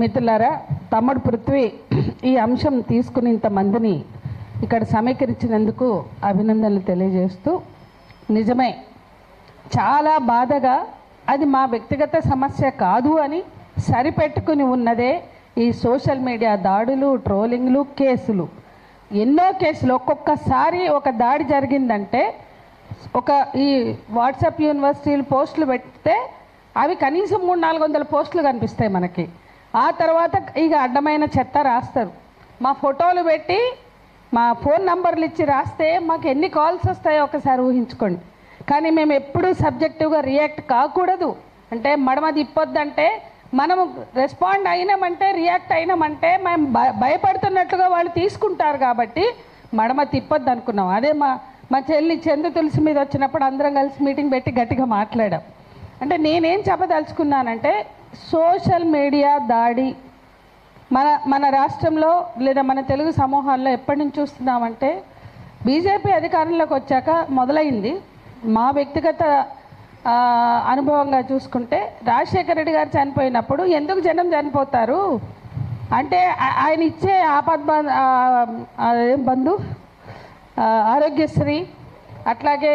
మిత్రులారా, తమ్ముడు పృథ్వీ ఈ అంశం తీసుకుని ఇంతమందిని ఇక్కడ సమీకరించినందుకు అభినందనలు తెలియజేస్తూ, నిజమే చాలా బాధగా అది మా వ్యక్తిగత సమస్య కాదు అని సరిపెట్టుకుని ఉన్నదే ఈ సోషల్ మీడియా దాడులు, ట్రోలింగ్లు, కేసులు. ఎన్నో కేసులు, ఒక్కొక్కసారి ఒక దాడి జరిగిందంటే ఈ వాట్సాప్ యూనివర్సిటీలు పోస్టులు పెడితే అవి కనీసం 300-400 పోస్టులు కనిపిస్తాయి మనకి. ఆ తర్వాత ఇక అడ్డమైన చెత్త రాస్తారు. మా ఫోటోలు పెట్టి మా ఫోన్ నంబర్లు ఇచ్చి రాస్తే మాకు ఎన్ని కాల్స్ వస్తాయో ఒకసారి ఊహించుకోండి. కానీ మేము ఎప్పుడూ సబ్జెక్టివ్గా రియాక్ట్ కాకూడదు. అంటే మడమ తిప్పొద్దంటే మనము రెస్పాండ్ అయినామంటే, రియాక్ట్ అయినామంటే మేము భయపడుతున్నట్లుగా వాళ్ళు తీసుకుంటారు. కాబట్టి మడమ తిప్పొద్దు అనుకున్నాం. అదే మా చెల్లి చందు తులసి మీద వచ్చినప్పుడు అందరం కలిసి మీటింగ్ పెట్టి గట్టిగా మాట్లాడాం. అంటే నేనేం చెప్పదలుచుకున్నానంటే, సోషల్ మీడియా దాడి మన రాష్ట్రంలో లేదా మన తెలుగు సమూహాల్లో ఎప్పటి నుంచి చూస్తున్నామంటే, బీజేపీ అధికారంలోకి వచ్చాక మొదలైంది. మా వ్యక్తిగత అనుభవంగా చూసుకుంటే, రాజశేఖర రెడ్డి గారు చనిపోయినప్పుడు ఎందుకు జనం చనిపోతారు అంటే ఆయన ఇచ్చే బంధు ఆరోగ్యశ్రీ, అట్లాగే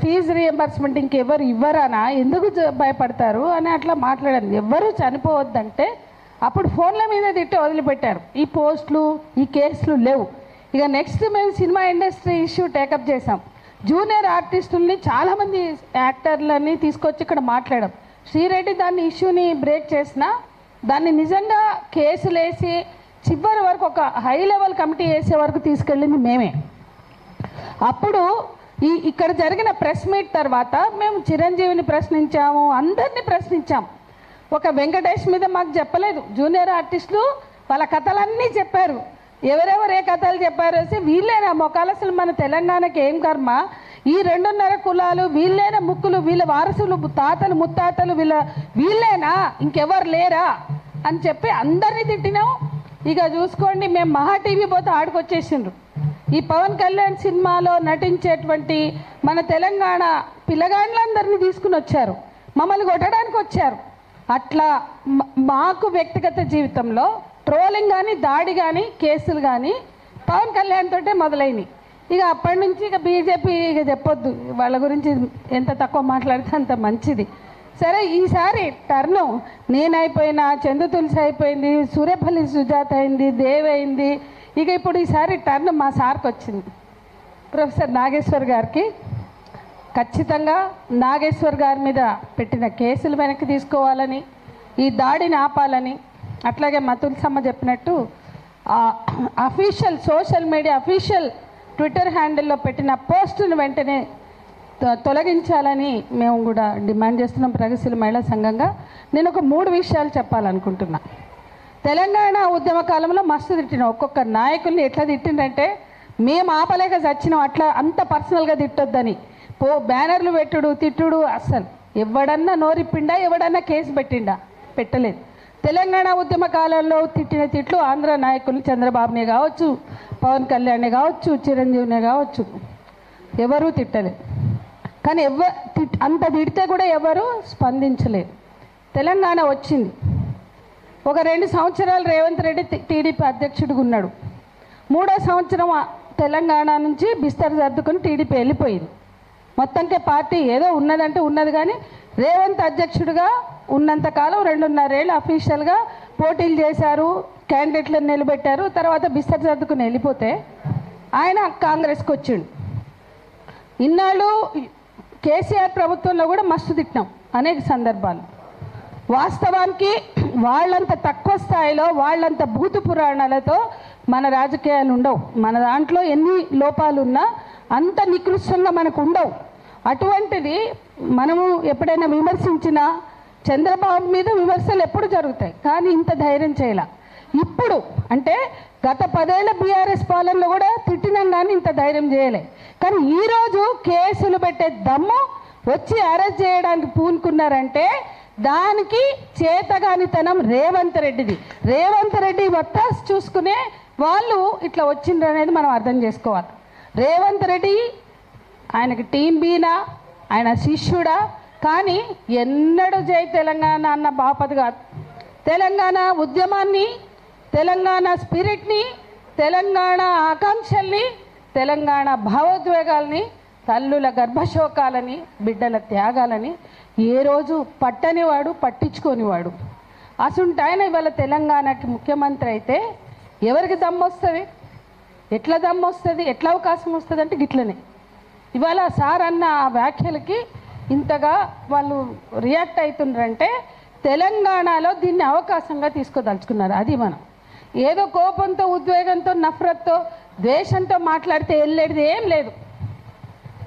ఫీజు రీఎంబర్స్మెంట్ ఇంకెవరు ఇవ్వరానా, ఎందుకు భయపడతారు అని అట్లా మాట్లాడారు. ఎవరు చనిపోవద్దంటే అప్పుడు ఫోన్ల మీద తిట్టి వదిలిపెట్టారు. ఈ పోస్టులు, ఈ కేసులు లేవు. ఇక నెక్స్ట్ మేము సినిమా ఇండస్ట్రీ ఇష్యూ టేకప్ చేసాం. జూనియర్ ఆర్టిస్టుల్ని చాలామంది యాక్టర్లని తీసుకొచ్చి ఇక్కడ మాట్లాడాం. శ్రీరెడ్డి దాన్ని ఇష్యూని బ్రేక్ చేసినా దాన్ని నిజంగా కేసులు వేసి చివరి వరకు ఒక హై లెవెల్ కమిటీ వేసే వరకు తీసుకెళ్ళింది మేమే. అప్పుడు ఇక్కడ జరిగిన ప్రెస్ మీట్ తర్వాత మేము చిరంజీవిని ప్రశ్నించాము, అందరినీ ప్రశ్నించాం. ఒక వెంకటేష్ మీద మాకు చెప్పలేదు. జూనియర్ ఆర్టిస్టులు వాళ్ళ కథలన్నీ చెప్పారు. ఎవరెవరు ఏ కథలు చెప్పారు వీళ్ళేనా మొక్కలు, అసలు మన తెలంగాణకి ఏం కర్మ, ఈ 2.5 కులాలు వీళ్ళేనా, ముక్కులు వీళ్ళ వారసులు, తాతలు ముత్తాతలు వీళ్ళేనా, ఇంకెవరు లేరా అని చెప్పి అందరినీ తిట్టినాం. ఇక చూసుకోండి, మేము మహా టీవీ పోతే ఆడుకొచ్చేసిండ్రు. ఈ పవన్ కళ్యాణ్ సినిమాలో నటించేటువంటి మన తెలంగాణ పిల్లగాండ్లందరినీ తీసుకుని వచ్చారు, మమ్మల్ని కొట్టడానికి వచ్చారు. అట్లా మాకు వ్యక్తిగత జీవితంలో ట్రోలింగ్ కానీ, దాడి కానీ, కేసులు కానీ పవన్ కళ్యాణ్ తోటే మొదలైనవి. ఇక అప్పటి నుంచి ఇక బీజేపీ ఇక చెప్పొద్దు, వాళ్ళ గురించి ఎంత తక్కువ మాట్లాడితే అంత మంచిది. సరే, ఈసారి టర్ను నేనైపోయినా, చందు తులసి అయిపోయింది, సూర్యపల్లి సుజాత అయింది, దేవ్ అయింది. ఇక ఇప్పుడు ఈసారి టర్న్ మా సార్కి వచ్చింది, ప్రొఫెసర్ నాగేశ్వర్ గారికి. ఖచ్చితంగా నాగేశ్వర్ గారి మీద పెట్టిన కేసులు వెనక్కి తీసుకోవాలని, ఈ దాడిని ఆపాలని, అట్లాగే మా తులసమ్మ చెప్పినట్టు official social media official Twitter హ్యాండిల్లో పెట్టిన పోస్టును వెంటనే తొలగించాలని మేము కూడా డిమాండ్ చేస్తున్నాం ప్రగతిశీల మహిళా సంఘంగా. నేను ఒక 3 విషయాలు చెప్పాలనుకుంటున్నా. తెలంగాణ ఉద్యమ కాలంలో మస్తు తిట్టిన ఒక్కొక్క నాయకుల్ని ఎట్లా తిట్టిందంటే, మేము ఆపలేక చచ్చినాం, అట్లా అంత పర్సనల్గా తిట్టొద్దని బ్యానర్లు పెట్టుడు, తిట్టుడు. అస్సలు ఎవడన్నా నోరిప్పిండా, ఎవడన్నా కేసు పెట్టలేదు. తెలంగాణ ఉద్యమ కాలంలో తిట్టిన తిట్లు ఆంధ్ర నాయకులు చంద్రబాబునే కావచ్చు, పవన్ కళ్యాణ్నే కావచ్చు, చిరంజీవినే కావచ్చు, ఎవరూ తిట్టలేదు. కానీ అంత తిడితే కూడా ఎవరు స్పందించలేదు. తెలంగాణ వచ్చింది, ఒక 2 సంవత్సరాలు రేవంత్ రెడ్డి టీడీపీ అధ్యక్షుడిగా ఉన్నాడు. 3వ సంవత్సరం తెలంగాణ నుంచి బిస్తర్ సర్దుకొని టీడీపీ వెళ్ళిపోయింది. మొత్తానికి పార్టీ ఏదో ఉన్నదంటే ఉన్నది, కానీ రేవంత్ అధ్యక్షుడిగా ఉన్నంతకాలం 2.5 ఏళ్ళు అఫీషియల్గా పోటీలు చేశారు, క్యాండిడేట్లను నిలబెట్టారు. తర్వాత బిస్తర్ సర్దుకుని వెళ్ళిపోతే ఆయన కాంగ్రెస్కి వచ్చిండు. ఇన్నాళ్ళు కేసీఆర్ ప్రభుత్వంలో కూడా మస్తు తిట్టినాం అనేక సందర్భాలు. వాస్తవానికి వాళ్ళంత తక్కువ స్థాయిలో, వాళ్ళంత భూతు పురాణాలతో మన రాజకీయాలు ఉండవు. మన దాంట్లో ఎన్ని లోపాలు ఉన్నా అంత నికృష్టంగా మనకు ఉండవు. అటువంటిది మనము ఎప్పుడైనా విమర్శించినా చంద్రబాబు మీద విమర్శలు ఎప్పుడు జరుగుతాయి, కానీ ఇంత ధైర్యం చేయాల. ఇప్పుడు అంటే గత 10 ఏళ్ల బీఆర్ఎస్ పాలనలో కూడా తిట్టినాం, కానీ ఇంత ధైర్యం చేయలే. కానీ ఈరోజు కేసులు పెట్టే దమ్ము వచ్చి అరెస్ట్ చేయడానికి పూనుకున్నారంటే దానికి చేతగానితనం రేవంత్ రెడ్డిది. రేవంత్ రెడ్డి వత్తాసు చూసుకునే వాళ్ళు ఇట్లా వచ్చిండ్రు అనేది మనం అర్థం చేసుకోవాలి. రేవంత్ రెడ్డి ఆయనకి టీం బీనా, ఆయన శిష్యుడా, కానీ ఎన్నడూ జై తెలంగాణ అన్న బాపతి కాదు. తెలంగాణ ఉద్యమాన్ని, తెలంగాణ స్పిరిట్ని, తెలంగాణ ఆకాంక్షల్ని, తెలంగాణ భావోద్వేగాల్ని, తల్లుల గర్భశోకాలని, బిడ్డల త్యాగాలని ఏ రోజు పట్టనివాడు, పట్టించుకోనివాడు. అసుంటాయన ఇవాళ తెలంగాణకి ముఖ్యమంత్రి అయితే ఎవరికి దమ్మొస్తుంది? ఎట్లా దమ్మొస్తుంది? ఎట్లా అవకాశం వస్తుంది అంటే గిట్లనే. ఇవాళ సార్ అన్న ఆ వ్యాఖ్యలకి ఇంతగా వాళ్ళు రియాక్ట్ అవుతున్నారంటే తెలంగాణలో దీన్ని అవకాశంగా తీసుకోదలుచుకున్నారు. అది మనం ఏదో కోపంతో, ఉద్వేగంతో, నఫరత్తో, ద్వేషంతో మాట్లాడితే వెళ్ళేది ఏం లేదు.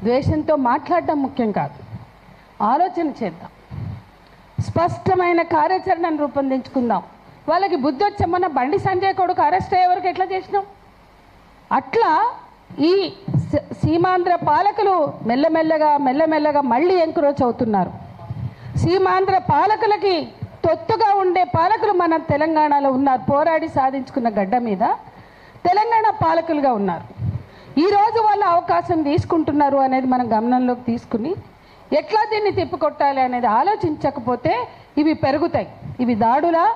ద్వేషంతో మాట్లాడడం ముఖ్యం కాదు. ఆలోచన చేద్దాం, స్పష్టమైన కార్యాచరణను రూపొందించుకుందాం. వాళ్ళకి బుద్ధి వచ్చామన్న బండి సంజయ్ కొడుకు అరెస్ట్ అయ్యే వరకు ఎట్లా చేసినాం? అట్లా ఈ సీమాంధ్ర పాలకులు మెల్లమెల్లగా మళ్ళీ ఎంకరేజ్ అవుతున్నారు. సీమాంధ్ర పాలకులకి తొత్తుగా ఉండే పాలకులు మన తెలంగాణలో ఉన్నారు. పోరాడి సాధించుకున్న గడ్డ మీద తెలంగాణ పాలకులుగా ఉన్నారు. ఈరోజు వాళ్ళు అవకాశం తీసుకుంటున్నారు అనేది మనం గమనంలోకి తీసుకుని ఎట్లా దీన్ని తిప్పికొట్టాలి అనేది ఆలోచించకపోతే ఇవి పెరుగుతాయి. ఇవి దాడులా,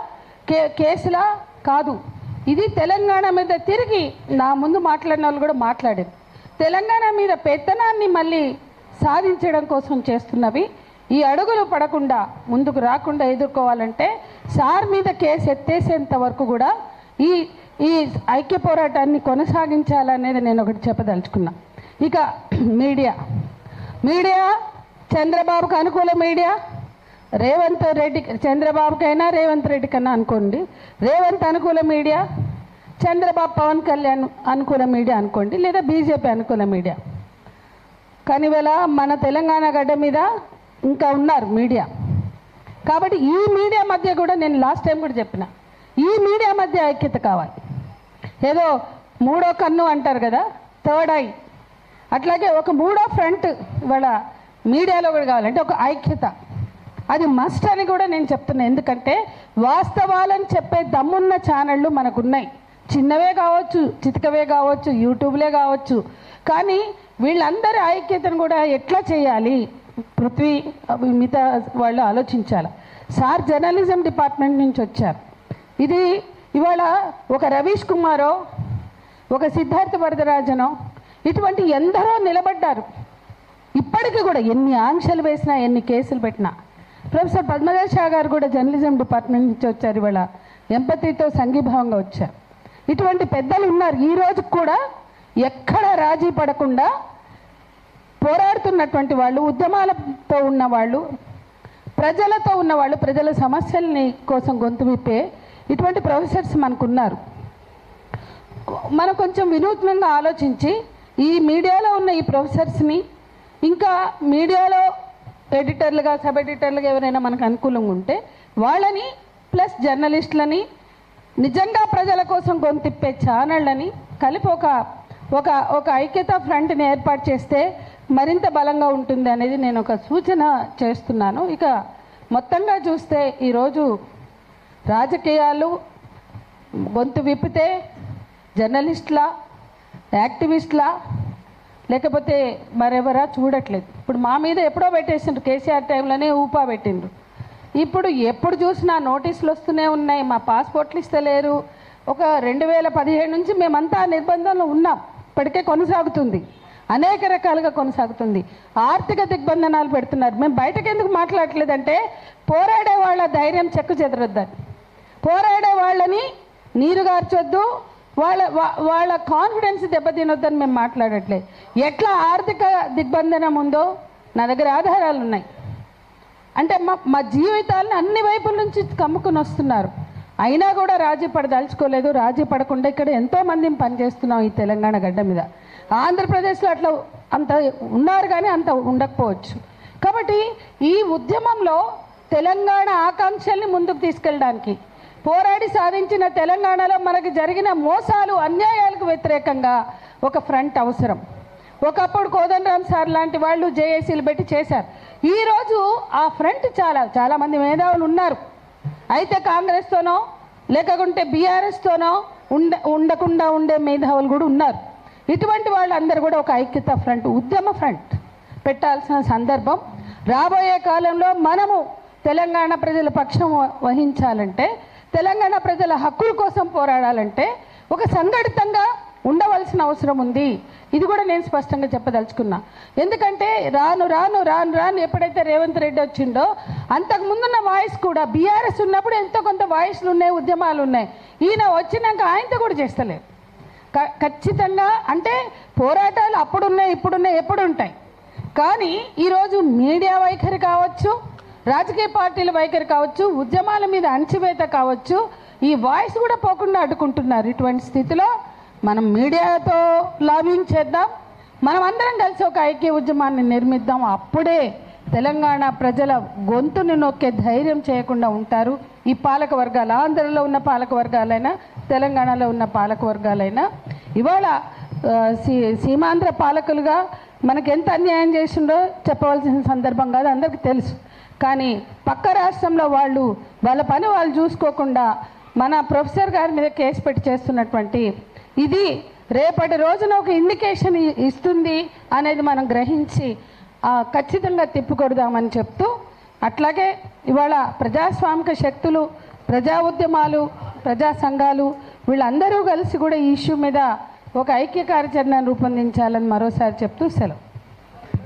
కేసులా కాదు. ఇది తెలంగాణ మీద తిరిగి నా ముందు మాట్లాడిన వాళ్ళు కూడా మాట్లాడారు. తెలంగాణ మీద పెత్తనాన్ని మళ్ళీ సాధించడం కోసం చేస్తున్నవి. ఈ అడుగులు పడకుండా, ముందుకు రాకుండా ఎదుర్కోవాలంటే సార్ మీద కేసు ఎత్తేసేంత వరకు కూడా ఈ ఐక్య పోరాటాన్ని కొనసాగించాలనేది నేను ఒకటి చెప్పదలుచుకున్నా. ఇక మీడియా చంద్రబాబుకు అనుకూల మీడియా, రేవంత్ రెడ్డి, చంద్రబాబుకైనా రేవంత్ రెడ్డి కన్నా అనుకోండి, రేవంత్ అనుకూల మీడియా, చంద్రబాబు పవన్ కళ్యాణ్ అనుకూల మీడియా అనుకోండి, లేదా బీజేపీ అనుకూల మీడియా. కానీ ఇవాళ మన తెలంగాణ గడ్డ మీద ఇంకా ఉన్నారు మీడియా. కాబట్టి ఈ మీడియా మధ్య కూడా నేను లాస్ట్ టైం కూడా చెప్పిన, ఈ మీడియా మధ్య ఐక్యత కావాలి. ఏదో మూడో కన్ను అంటారు కదా, థర్డ్ ఐ, అట్లాగే ఒక మూడో ఫ్రంట్ ఇవాళ మీడియాలో కూడా కావాలంటే ఒక ఐక్యత, అది మస్ట్ అని కూడా నేను చెప్తున్నాను. ఎందుకంటే వాస్తవాలను చెప్పే దమ్మున్న ఛానళ్ళు మనకున్నాయి. చిన్నవే కావచ్చు, చితకవే కావచ్చు, యూట్యూబ్లే కావచ్చు. కానీ వీళ్ళందరి ఐక్యతను కూడా ఎట్లా చేయాలి, పృథ్వీ మిగతా వాళ్ళు ఆలోచించాలి. సార్ జర్నలిజం డిపార్ట్మెంట్ నుంచి వచ్చారు. ఇది ఇవాళ ఒక రవీష్ కుమారో, ఒక సిద్ధార్థ వరదరాజనో, ఇటువంటి ఎందరో నిలబడ్డారు. ఇప్పటికీ కూడా ఎన్ని ఆంక్షలు వేసినా, ఎన్ని కేసులు పెట్టినా. ప్రొఫెసర్ పద్మజ షా గారు కూడా జర్నలిజం డిపార్ట్మెంట్ నుంచి వచ్చారు. ఇవాళ ఎంపతితో సంఘీభావంగా వచ్చారు. ఇటువంటి పెద్దలు ఉన్నారు. ఈ రోజు కూడా ఎక్కడ రాజీ పడకుండా పోరాడుతున్నటువంటి వాళ్ళు, ఉద్యమాలతో ఉన్నవాళ్ళు, ప్రజలతో ఉన్నవాళ్ళు, ప్రజల సమస్యల్ని కోసం గొంతు విప్పే ఇటువంటి ప్రొఫెసర్స్ మనకున్నారు. మనం కొంచెం వినూత్నంగా ఆలోచించి ఈ మీడియాలో ఉన్న ఈ ప్రొఫెసర్స్ని, ఇంకా మీడియాలో ఎడిటర్లుగా, సబ్ ఎడిటర్లుగా ఎవరైనా మనకు అనుకూలంగా ఉంటే వాళ్ళని, ప్లస్ జర్నలిస్టులని, నిజంగా ప్రజల కోసం గొంతిప్పే ఛానళ్ళని కలిపి ఒక ఐక్యత ఫ్రంట్ని ఏర్పాటు చేస్తే మరింత బలంగా ఉంటుంది అనేది నేను ఒక సూచన చేస్తున్నాను. ఇక మొత్తంగా చూస్తే ఈరోజు రాజకీయాలు గొంతు విప్పితే జర్నలిస్టుల, యాక్టివిస్టుల, లేకపోతే మరెవరా చూడట్లేదు. ఇప్పుడు మా మీద ఎప్పుడో పెట్టేసిండ్రు, కేసీఆర్ టైంలోనే ఊపా పెట్టిండ్రు. ఇప్పుడు ఎప్పుడు చూసినా నోటీసులు వస్తూనే ఉన్నాయి. మా పాస్పోర్ట్లు ఇస్తలేరు. ఒక 2017 నుంచి మేమంతా నిర్బంధంలో ఉన్నాం. ఇప్పటికే కొనసాగుతుంది, అనేక రకాలుగా కొనసాగుతుంది. ఆర్థిక దిగ్బంధనాలు పెడుతున్నారు. మేము బయటకు ఎందుకు మాట్లాడట్లేదంటే పోరాడే వాళ్ళ ధైర్యం చెక్కు చెదరొద్దని, పోరాడే వాళ్ళని నీరు గార్చొద్దు, వాళ్ళ కాన్ఫిడెన్స్ దెబ్బతినొద్దని మేము మాట్లాడట్లేదు. ఎట్లా ఆర్థిక దిగ్బంధనం ఉందో నా దగ్గర ఆధారాలు ఉన్నాయి. అంటే మా జీవితాలను అన్ని వైపుల నుంచి కమ్ముకుని వస్తున్నారు. అయినా కూడా రాజీ పడదలుచుకోలేదు. రాజీ పడకుండా ఇక్కడ ఎంతోమందిని పనిచేస్తున్నాం ఈ తెలంగాణ గడ్డ మీద. ఆంధ్రప్రదేశ్లో అట్లా అంత ఉన్నారు కానీ అంత ఉండకపోవచ్చు. కాబట్టి ఈ ఉద్యమంలో తెలంగాణ ఆకాంక్షల్ని ముందుకు తీసుకెళ్ళడానికి, పోరాడి సాధించిన తెలంగాణలో మనకు జరిగిన మోసాలు, అన్యాయాలకు వ్యతిరేకంగా ఒక ఫ్రంట్ అవసరం. ఒకప్పుడు కోదండరామ్ సార్ లాంటి వాళ్ళు జేఏసీలు పెట్టి చేశారు. ఈరోజు ఆ ఫ్రంట్ చాలామంది మేధావులు ఉన్నారు. అయితే కాంగ్రెస్తోనో లేకుంటే బీఆర్ఎస్తోనో ఉండకుండా ఉండే మేధావులు కూడా ఉన్నారు. ఇటువంటి వాళ్ళందరూ కూడా ఒక ఐక్యత ఫ్రంట్, ఉద్యమ ఫ్రంట్ పెట్టాల్సిన సందర్భం. రాబోయే కాలంలో మనము తెలంగాణ ప్రజల పక్షం వహించాలంటే తెలంగాణ ప్రజల హక్కుల కోసం పోరాడాలంటే ఒక సంఘటితంగా ఉండవలసిన అవసరం ఉంది. ఇది కూడా నేను స్పష్టంగా చెప్పదలుచుకున్నా. ఎందుకంటే రాను రాను రాను రాను ఎప్పుడైతే రేవంత్ రెడ్డి వచ్చిండో అంతకుముందున్న వాయిస్ కూడా బీఆర్ఎస్ ఉన్నప్పుడు ఎంతో కొంత వాయిస్లు ఉన్నాయి, ఉద్యమాలు ఉన్నాయి. ఈయన వచ్చినాక ఆయనతో కూడా చేస్తలేరు. ఖచ్చితంగా అంటే పోరాటాలు అప్పుడున్నాయి, ఇప్పుడున్నాయి, ఎప్పుడు ఉంటాయి. కానీ ఈరోజు మీడియా వైఖరి కావచ్చు, రాజకీయ పార్టీల వైఖరి కావచ్చు, ఉద్యమాల మీద అణచివేత కావచ్చు, ఈ వాయిస్ కూడా పోకుండా అడ్డుకుంటున్నారు. ఇటువంటి స్థితిలో మనం మీడియాతో లాబింగ్ చేద్దాం, మనం అందరం కలిసి ఒక ఐక్య ఉద్యమాన్ని నిర్మిద్దాం. అప్పుడే తెలంగాణ ప్రజల గొంతుని నొక్కే ధైర్యం చేయకుండా ఉంటారు ఈ పాలక వర్గాలు. ఆంధ్రలో ఉన్న పాలక వర్గాలైనా, తెలంగాణలో ఉన్న పాలక వర్గాలైనా. ఇవాళ సీమాంధ్ర పాలకులుగా మనకు ఎంత అన్యాయం చేసిండో చెప్పవలసిన సందర్భం కాదు, అందరికీ తెలుసు. కానీ పక్క రాష్ట్రంలో వాళ్ళ పని వాళ్ళు చూసుకోకుండా మన ప్రొఫెసర్ గారి మీద కేసు పెట్టి చేస్తున్నటువంటి ఇది రేపటి రోజున ఒక ఇండికేషన్ ఇస్తుంది అనేది మనం గ్రహించి ఖచ్చితంగా తిప్పికొడదామని చెప్తూ, అట్లాగే ఇవాళ ప్రజాస్వామిక శక్తులు, ప్రజా ఉద్యమాలు, ప్రజా సంఘాలు వీళ్ళందరూ కలిసి కూడా ఈ ఇష్యూ మీద ఒక ఐక్య కార్యాచరణను రూపొందించాలని మరోసారి చెప్తూ సెలవు.